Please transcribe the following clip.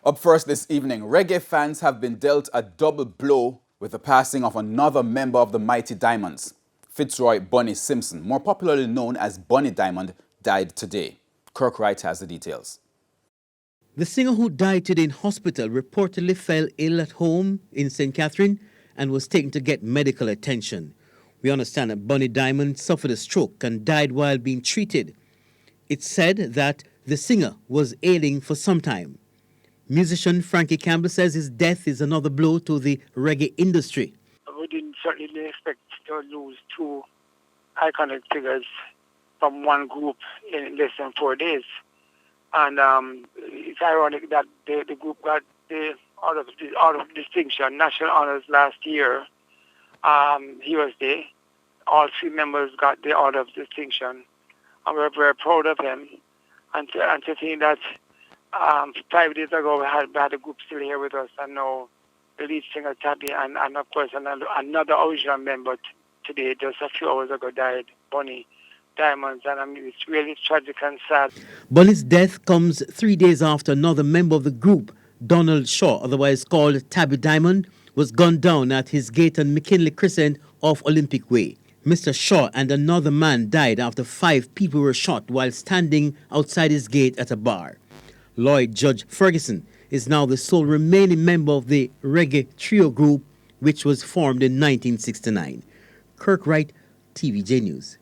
Up first this evening, reggae fans have been dealt a double blow with the passing of another member of the Mighty Diamonds. Fitzroy Bunny Simpson, more popularly known as Bunny Diamond, died today. Kirk Wright has the details. The singer who died today in hospital reportedly fell ill at home in St. Catherine and was taken to get medical attention. We understand that Bunny Diamond suffered a stroke and died while being treated. It's said that the singer was ailing for some time. Musician Frankie Campbell says his death is another blow to the reggae industry. We didn't certainly expect to lose two iconic figures from one group in less than 4 days. And it's ironic that the group got the Order of Distinction, National Honors last year. He was there. All three members got the Order of Distinction. And we're very proud of them. And to think that 5 days ago we had a group still here with us, and now the lead singer Tabby and of course another original member today, just a few hours ago, died, Bunny Diamonds, and I mean it's really tragic and sad. Bunny's death comes 3 days after another member of the group, Donald Shaw, otherwise called Tabby Diamond, was gunned down at his gate on McKinley Crescent off Olympic Way. Mr. Shaw and another man died after 5 people were shot while standing outside his gate at a bar. Lloyd Judge Ferguson is now the sole remaining member of the reggae trio group, which was formed in 1969. Kirk Wright, TVJ News.